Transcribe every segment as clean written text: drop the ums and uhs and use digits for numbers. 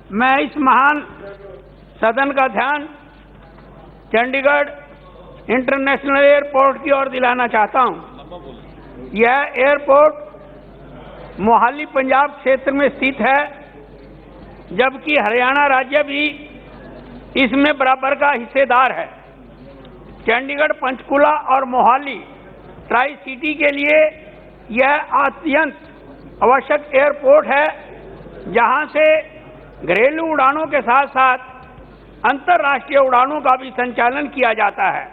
मैं इस महान सदन का ध्यान चंडीगढ़ इंटरनेशनल एयरपोर्ट की ओर दिलाना चाहता हूं। यह एयरपोर्ट मोहाली पंजाब क्षेत्र में स्थित है, जबकि हरियाणा राज्य भी इसमें बराबर का हिस्सेदार है। चंडीगढ़, पंचकुला और मोहाली ट्राई सिटी के लिए यह अत्यंत आवश्यक एयरपोर्ट है, जहां से घरेलू उड़ानों के साथ साथ अंतर्राष्ट्रीय उड़ानों का भी संचालन किया जाता है।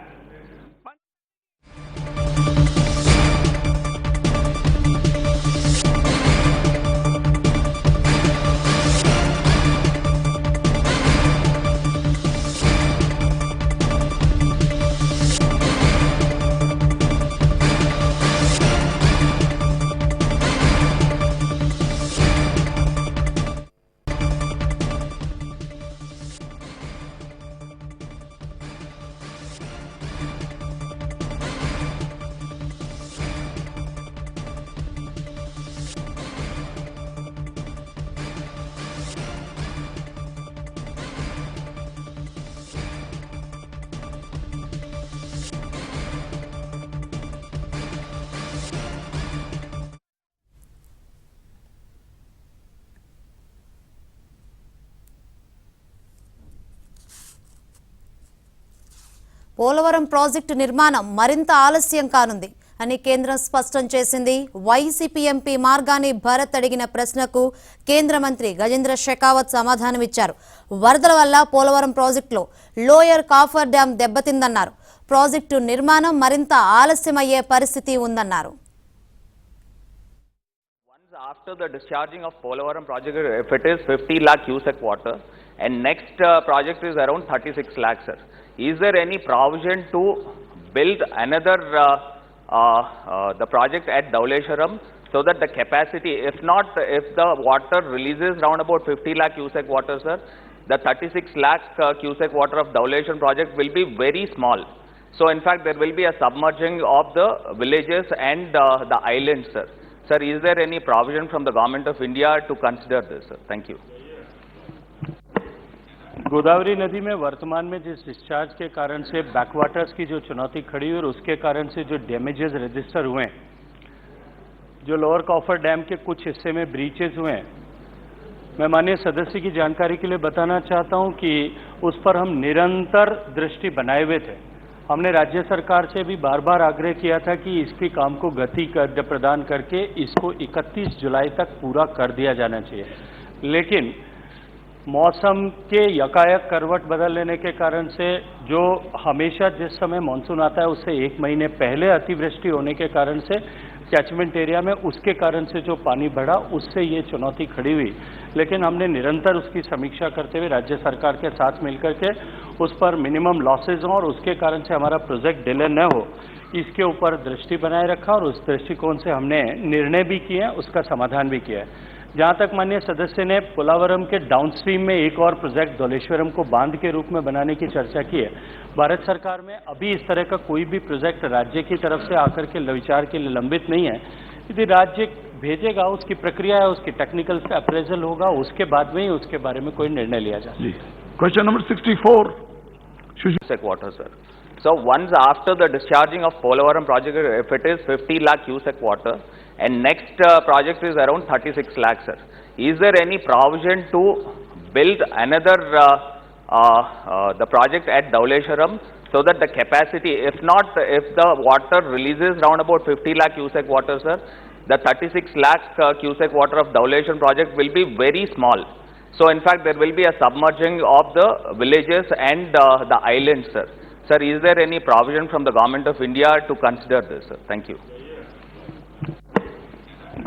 పోలవరం ప్రాజెక్టు నిర్మాణం మరింత ఆలస్యం కానుంది అని కేంద్రం స్పష్టం చేసింది. వైసీపీ ఎంపీ మార్గాని భరత్ అడిగిన ప్రశ్నకు కేంద్ర మంత్రి గజేంద్ర షెకావత్ సమాధానమిచ్చారు. వరదల వల్ల పోలవరం ప్రాజెక్టులో లోయర్ కాఫర్ డ్యాం దెబ్బతిందన్నారు. ప్రాజెక్టు నిర్మాణం మరింత ఆలస్యమయ్యే పరిస్థితి ఉందన్నారు. After the discharging of Polavaram project, if it is 50 lakh cubic water, and next project is around 36 lakh, sir. Is there any provision to build another the project at Dhauleswaram so that the capacity, if not, if the water releases around about 50 lakh cubic water, sir, the 36 lakh cubic water of Dhauleswaram project will be very small. So in fact, there will be a submerging of the villages and the islands, sir. Sir, is there any provision from the government of India to consider this, sir? Thank you. Godavari नदी में वर्तमान में जिस discharge के कारण से backwaters की जो चुनौती खड़ी हुई और उसके कारण से जो डैमेजेस रजिस्टर हुए, जो लोअर कॉफर डैम के कुछ हिस्से में ब्रीचेस हुए, मैं माननीय सदस्य की जानकारी के लिए बताना चाहता हूं कि उस पर हम निरंतर दृष्टि बनाए हुए थे। हमने राज्य सरकार से भी बार बार आग्रह किया था कि इसके काम को गति प्रदान करके इसको 31 जुलाई तक पूरा कर दिया जाना चाहिए, लेकिन मौसम के यकायक करवट बदल लेने के कारण से जो हमेशा जिस समय मानसून आता है उससे एक महीने पहले अतिवृष्टि होने के कारण से कैचमेंट एरिया में उसके कारण से जो पानी बढ़ा, उससे ये चुनौती खड़ी हुई। लेकिन हमने निरंतर उसकी समीक्षा करते हुए राज्य सरकार के साथ मिलकर के उस पर मिनिमम लॉसेज हों और उसके कारण से हमारा प्रोजेक्ट डिले न हो, इसके ऊपर दृष्टि बनाए रखा और उस दृष्टिकोण से हमने निर्णय भी किए, उसका समाधान भी किया है। जहाँ तक माननीय सदस्य ने पोलावरम के डाउनस्ट्रीम में एक और प्रोजेक्ट धौलेश्वरम को बांध के रूप में बनाने की चर्चा की है, भारत सरकार में अभी इस तरह का कोई भी प्रोजेक्ट राज्य की तरफ से आकर के विचार के लिए लंबित नहीं है। यदि राज्य भेजेगा, उसकी प्रक्रिया है, उसकी टेक्निकल अप्रेजल होगा, उसके बाद में ही उसके बारे में कोई निर्णय लिया जाए। Question number 64 water, sir. So once after the discharging of Polavaram project, if it is 50 lakh cubic water, and next project is around 36 lakh, sir. Is there any provision to build another the project at Dhauleswaram so that the capacity, if not, if the water releases around about 50 lakh cubic water, sir, the 36 lakh cubic water of Dhauleswaram project will be very small. So in fact, there will be a submerging of the villages and the islands, sir. Sir, is there any provision from the government of India to consider this, sir? Thank you.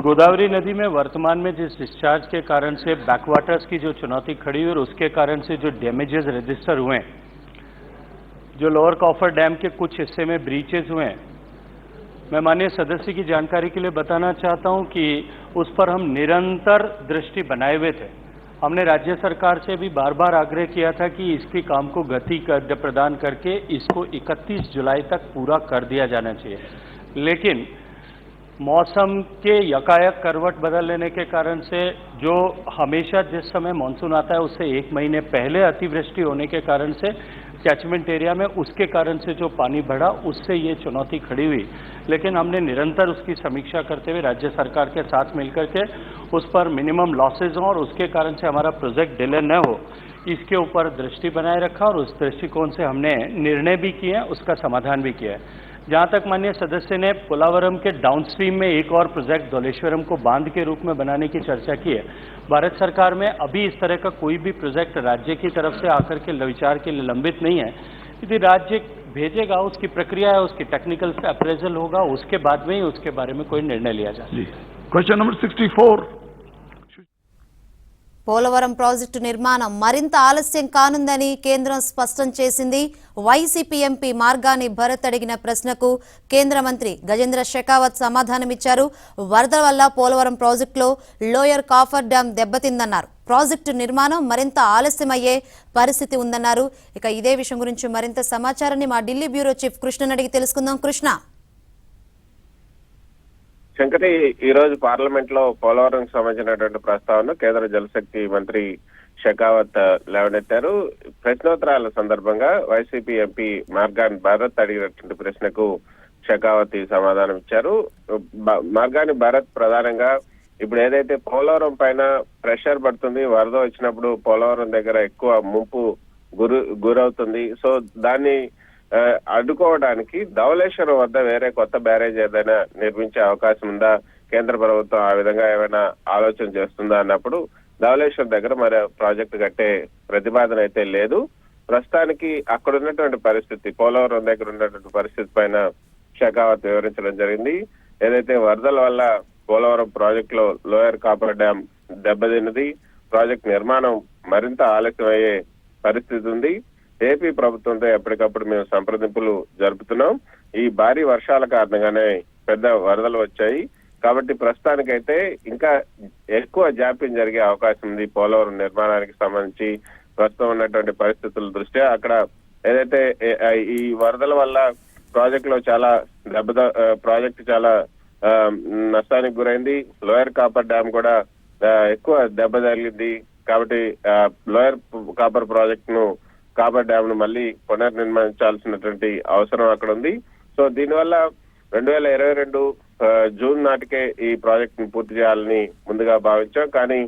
Godavari नदी में वर्तमान में जिस discharge के कारण से backwaters की जो चुनौती खड़ी हुई और उसके कारण से जो डैमेजेस रजिस्टर हुए, जो लोअर कॉफर डैम के कुछ हिस्से में ब्रीचेस हुए, मैं माननीय सदस्य की जानकारी के लिए बताना चाहता हूं कि उस पर हम निरंतर दृष्टि बनाए हुए थे। हमने राज्य सरकार से भी बार बार आग्रह किया था कि इसके काम को गति प्रदान करके इसको 31 जुलाई तक पूरा कर दिया जाना चाहिए, लेकिन मौसम के यकायक करवट बदल लेने के कारण से जो हमेशा जिस समय मानसून आता है उससे 1 महीने पहले अतिवृष्टि होने के कारण से कैचमेंट एरिया में उसके कारण से जो पानी बढ़ा उससे ये चुनौती खड़ी हुई। लेकिन हमने निरंतर उसकी समीक्षा करते हुए राज्य सरकार के साथ मिलकर के उस पर मिनिमम लॉसेज हो और उसके कारण से हमारा प्रोजेक्ट डिले न हो, इसके ऊपर दृष्टि बनाए रखा और उस दृष्टिकोण से हमने निर्णय भी किए, उसका समाधान भी किया है। जहाँ तक माननीय सदस्य ने पोलावरम के डाउनस्ट्रीम में एक और प्रोजेक्ट धौलेश्वरम को बांध के रूप में बनाने की चर्चा की है। भारत सरकार में अभी इस तरह का कोई भी प्रोजेक्ट राज्य की तरफ से आकर के विचार के लिए लंबित नहीं है। यदि राज्य भेजेगा, उसकी प्रक्रिया है, उसकी टेक्निकल अप्रेजल होगा, उसके बाद में ही उसके बारे में कोई निर्णय लिया जाए। Question number 64. పోలవరం ప్రాజెక్టు నిర్మాణం మరింత ఆలస్యం కానుందని కేంద్రం స్పష్టం చేసింది. వైసీపీ ఎంపీ మార్గాని భరత్ అడిగిన ప్రశ్నకు కేంద్ర మంత్రి గజేంద్ర షెకావత్ సమాధానమిచ్చారు. వరదల వల్ల పోలవరం ప్రాజెక్టులో లోయర్ కాఫర్ డ్యాం దెబ్బతిందన్నారు. ప్రాజెక్టు నిర్మాణం మరింత ఆలస్యమయ్యే పరిస్థితి ఉందన్నారు. ఇక ఇదే విషయం గురించి మరింత సమాచారాన్ని మా ఢిల్లీ బ్యూరో చీఫ్ కృష్ణని అడిగి తెలుసుకుందాం. కృష్ణ, శంకరి, ఈ రోజు పార్లమెంట్ లో పోలవరం సంబంధించినటువంటి ప్రస్తావన కేంద్ర జలశక్తి మంత్రి షెకావత్ లేవనెత్తారు. ప్రశ్నోత్తరాల సందర్భంగా వైసీపీ ఎంపీ మార్గాని భరత్ అడిగినటువంటి ప్రశ్నకు షెకావత్ ఈ సమాధానం ఇచ్చారు. మార్గాని భరత్ ప్రధానంగా ఇప్పుడు ఏదైతే పోలవరం పైన ప్రెషర్ పడుతుంది, వరద వచ్చినప్పుడు పోలవరం దగ్గర ఎక్కువ ముంపు గురవుతుంది. సో దాన్ని అడ్డుకోవడానికి ధవళేశ్వరం వద్ద వేరే కొత్త బ్యారేజ్ ఏదైనా నిర్మించే అవకాశం ఉందా, కేంద్ర ప్రభుత్వం ఆ విధంగా ఏమైనా ఆలోచన చేస్తుందా అన్నప్పుడు ధవళేశ్వరం దగ్గర మరి ప్రాజెక్టు కట్టే ప్రతిపాదన అయితే లేదు. ప్రస్తుతానికి అక్కడ ఉన్నటువంటి పరిస్థితి, పోలవరం దగ్గర ఉన్నటువంటి పరిస్థితి పైన షెకావత్ వివరించడం జరిగింది. ఏదైతే వరదల వల్ల పోలవరం ప్రాజెక్ట్ లో లోయర్ కాపర్ డ్యాం దెబ్బతిన్నది, ప్రాజెక్ట్ నిర్మాణం మరింత ఆలస్యం అయ్యే పరిస్థితి ఉంది. ఏపీ ప్రభుత్వంతో ఎప్పటికప్పుడు మేము సంప్రదింపులు జరుపుతున్నాం. ఈ భారీ వర్షాల కారణంగానే పెద్ద వరదలు వచ్చాయి కాబట్టి ప్రస్తుతానికైతే ఇంకా ఎక్కువ జాప్యం జరిగే అవకాశం ఉంది. పోలవరం నిర్మాణానికి సంబంధించి ప్రస్తుతం ఉన్నటువంటి పరిస్థితుల దృష్ట్యా అక్కడ ఏదైతే ఈ వరదల వల్ల ప్రాజెక్ట్ లో చాలా ప్రాజెక్ట్ చాలా నష్టానికి గురైంది. లోయర్ కాపర్ డ్యామ్ కూడా ఎక్కువ దెబ్బ తగిలింది కాబట్టి లోయర్ కాపర్ ప్రాజెక్ట్ ను కాపర్ డ్యామ్ ను మళ్ళీ పునర్నిర్మించాల్సినటువంటి అవసరం అక్కడ ఉంది. సో దీనివల్ల 2022 జూన్ నాటికే ఈ ప్రాజెక్ట్ ను పూర్తి చేయాలని ముందుగా భావించాం. కానీ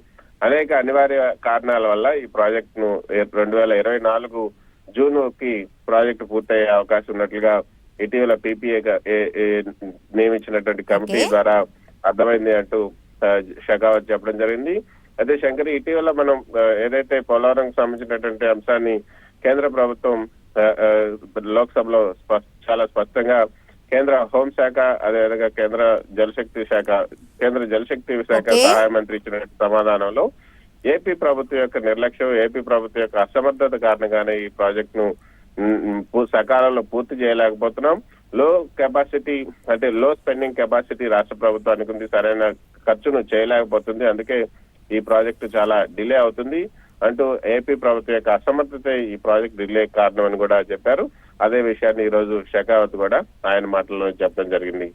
అనేక అనివార్య కారణాల వల్ల ఈ ప్రాజెక్ట్ ను 2024 జూన్ కి ప్రాజెక్టు పూర్తయ్యే అవకాశం ఉన్నట్లుగా ఇటీవల పీపీఏ నియమించినటువంటి కమిటీ ద్వారా అర్థమైంది అంటూ షెకావత్ చెప్పడం జరిగింది. అదే శంకరి, ఇటీవల మనం ఏదైతే పోలవరం సంబంధించినటువంటి అంశాన్ని కేంద్ర ప్రభుత్వం లోక్సభలో చాలా స్పష్టంగా కేంద్ర హోంశాఖ, అదేవిధంగా కేంద్ర జలశక్తి శాఖ సహాయ మంత్రి ఇచ్చిన సమాధానంలో ఏపీ ప్రభుత్వం యొక్క నిర్లక్ష్యం, ఏపీ ప్రభుత్వం యొక్క అసమర్థత కారణంగానే ఈ ప్రాజెక్ట్ ను సకాలంలో పూర్తి చేయలేకపోతున్నాం. లో స్పెండింగ్ కెపాసిటీ రాష్ట్ర ప్రభుత్వానికి ఉంది, సరైన ఖర్చును చేయలేకపోతుంది, అందుకే ఈ ప్రాజెక్టు చాలా డిలే అవుతుంది అంటూ ఏపీ ప్రభుత్వం యొక్క అసమర్థత ఈ ప్రాజెక్ట్ డిలే కారణం అని కూడా చెప్పారు. అదే విషయాన్ని ఈ రోజు షెకావత్ కూడా ఆయన మాటల్లో చెప్పడం జరిగింది.